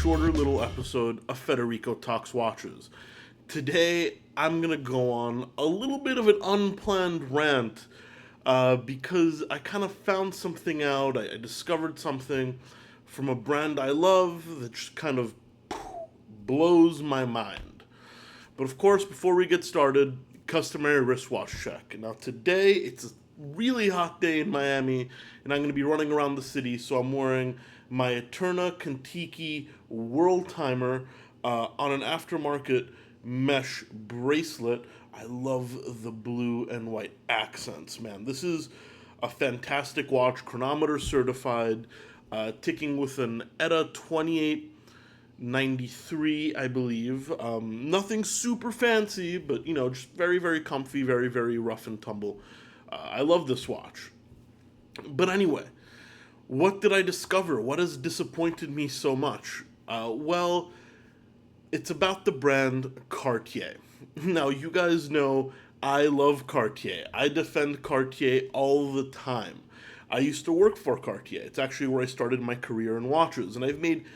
shorter little episode of Federico Talks Watches. Today, I'm going to go on a little bit of an unplanned rant because I kind of found something out. I discovered something from a brand I love that just kind of blows my mind. But of course, before we get started, customary wristwatch check. Now, today, it's a really hot day in Miami, and I'm going to be running around the city, so I'm wearing my Eterna Contiki World Timer on an aftermarket mesh bracelet. I love the blue and white accents, man. This is a fantastic watch, chronometer certified, ticking with an ETA 2893, I believe. Nothing super fancy, but, just very, very comfy, very, very rough and tumble. I love this watch. But anyway, what did I discover? What has disappointed me so much? Well, it's about the brand Cartier. Now, you guys know I love Cartier. I defend Cartier all the time. I used to work for Cartier. It's actually where I started my career in watches. And I've made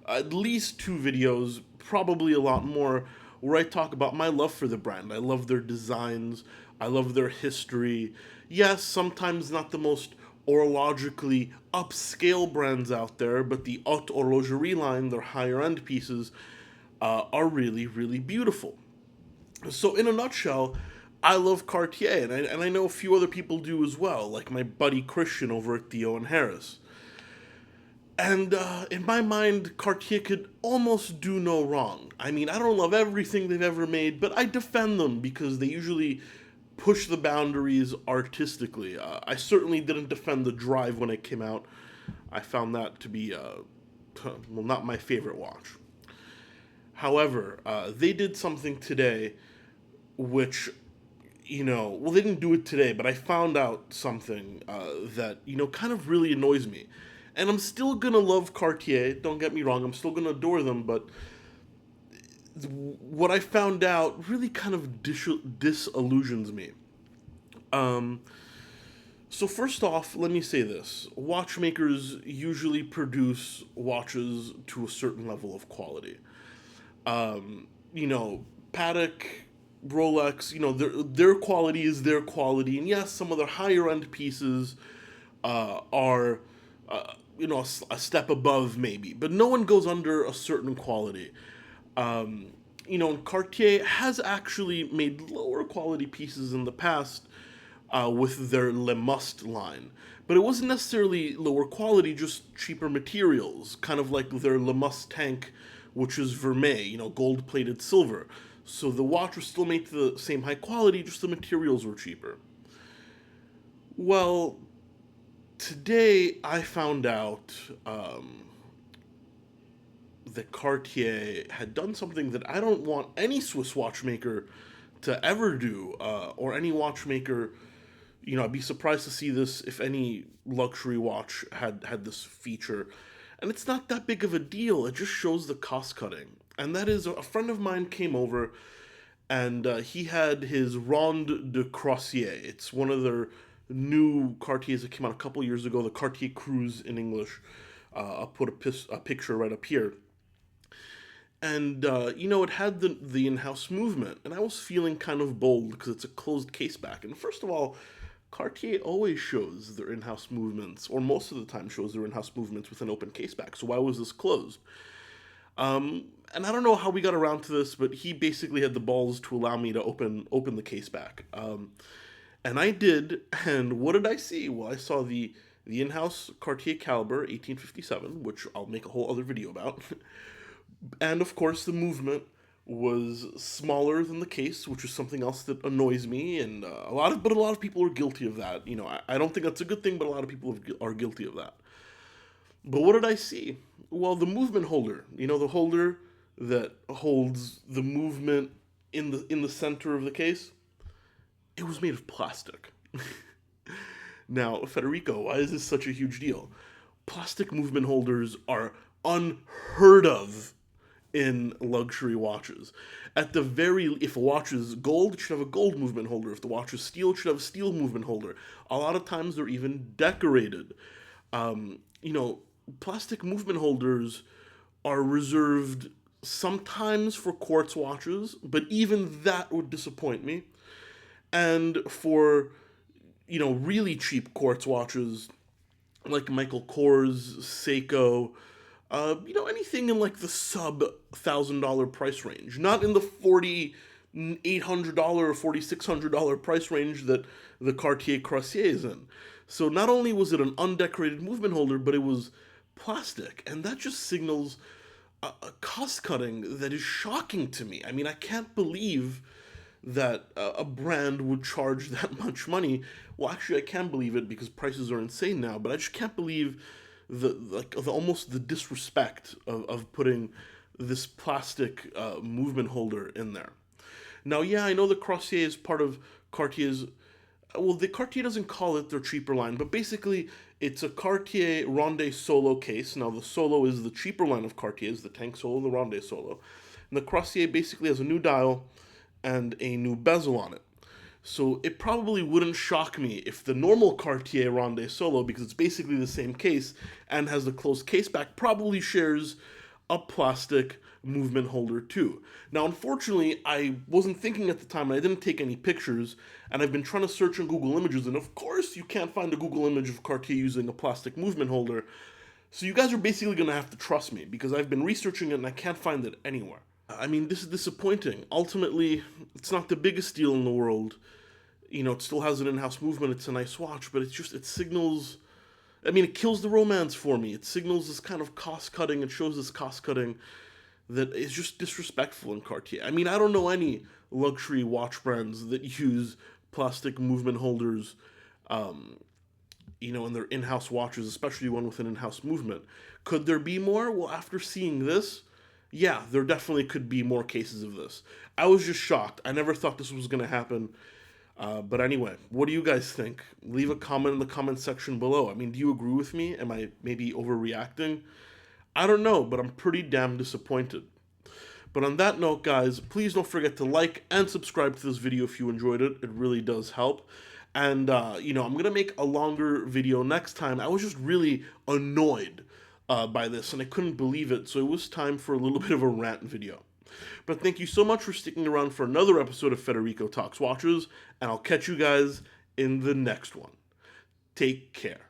at least 2 videos, probably a lot more, where I talk about my love for the brand. I love their designs. I love their history. Yes, sometimes not the most horologically upscale brands out there, but the haute horlogerie line, their higher end pieces, are really, really beautiful. So in a nutshell, I love Cartier, and I know a few other people do as well, like my buddy Christian over at Theo and Harris. And in my mind, Cartier could almost do no wrong. I mean, I don't love everything they've ever made, but I defend them because they usually push the boundaries artistically. I certainly didn't defend the Drive when it came out. I found that to be, not my favorite watch. However, they did something today which, they didn't do it today, but I found out something that, kind of really annoys me. And I'm still gonna love Cartier, don't get me wrong, I'm still gonna adore them, but what I found out really kind of disillusions me. So first off, let me say this. Watchmakers usually produce watches to a certain level of quality. Patek, Rolex, their quality is their quality. And yes, some of their higher end pieces are, a step above maybe. But no one goes under a certain quality. And Cartier has actually made lower quality pieces in the past with their Le Must line. But it wasn't necessarily lower quality, just cheaper materials, kind of like their Le Must tank, which is vermeil, gold-plated silver. So the watch was still made to the same high quality, just the materials were cheaper. Well, today I found out that Cartier had done something that I don't want any Swiss watchmaker to ever do, or any watchmaker. I'd be surprised to see this if any luxury watch had this feature. And it's not that big of a deal. It just shows the cost cutting. And that is, a friend of mine came over, and he had his Ronde Crosiere. It's one of their new Cartiers that came out a couple years ago, the Cartier Cruise in English. I'll put a picture right up here. And, it had the in-house movement. And I was feeling kind of bold because it's a closed case back. And first of all, Cartier always shows their in-house movements, or most of the time shows their in-house movements with an open case back. So why was this closed? And I don't know how we got around to this, but he basically had the balls to allow me to open the case back. And I did, and what did I see? Well, I saw the in-house Cartier Caliber 1857, which I'll make a whole other video about. And of course, the movement was smaller than the case, which is something else that annoys me, and a lot of people are guilty of that. I don't think that's a good thing, but a lot of people are guilty of that. But what did I see? Well, the movement holder, the holder that holds the movement in the center of the case, it was made of plastic. Now, Federico, why is this such a huge deal? Plastic movement holders are unheard of in luxury watches. If a watch is gold, it should have a gold movement holder. If the watch is steel, it should have a steel movement holder. A lot of times they're even decorated. Plastic movement holders are reserved sometimes for quartz watches, but even that would disappoint me. And for, really cheap quartz watches like Michael Kors, Seiko, anything in like the sub $1,000 price range, not in the $4,800 or $4,600 price range that the Cartier Cruise is in. So not only was it an undecorated movement holder, but it was plastic, and that just signals a cost cutting that is shocking to me. I mean, I can't believe that a brand would charge that much money. Well, actually, I can believe it because prices are insane now. But I just can't believe almost the disrespect of putting this plastic movement holder in there. Now, yeah, I know the Crosiere is part of Cartier's. Well, the Cartier doesn't call it their cheaper line, but basically it's a Cartier Ronde Solo case. Now, the Solo is the cheaper line of Cartier's, the Tank Solo, the Ronde Solo. And the Crosiere basically has a new dial and a new bezel on it. So it probably wouldn't shock me if the normal Cartier Ronde Solo, because it's basically the same case and has the closed case back, probably shares a plastic movement holder too. Now, unfortunately, I wasn't thinking at the time, and I didn't take any pictures, and I've been trying to search on Google Images, and of course you can't find a Google image of Cartier using a plastic movement holder. So you guys are basically going to have to trust me, because I've been researching it and I can't find it anywhere. I mean, this is disappointing. Ultimately, it's not the biggest deal in the world. It still has an in-house movement. It's a nice watch, but it signals. I mean, it kills the romance for me. It signals this kind of cost cutting. It shows this cost cutting that is just disrespectful in Cartier. I mean, I don't know any luxury watch brands that use plastic movement holders, in their in-house watches, especially one with an in-house movement. Could there be more? Well, after seeing this, yeah, there definitely could be more cases of this. I was just shocked. I never thought this was going to happen. But anyway, what do you guys think? Leave a comment in the comment section below. I mean, do you agree with me? Am I maybe overreacting? I don't know, but I'm pretty damn disappointed. But on that note, guys, please don't forget to like and subscribe to this video if you enjoyed it. It really does help. And, I'm going to make a longer video next time. I was just really annoyed by this, and I couldn't believe it, so it was time for a little bit of a rant video. But thank you so much for sticking around for another episode of Federico Talks Watches, and I'll catch you guys in the next one. Take care.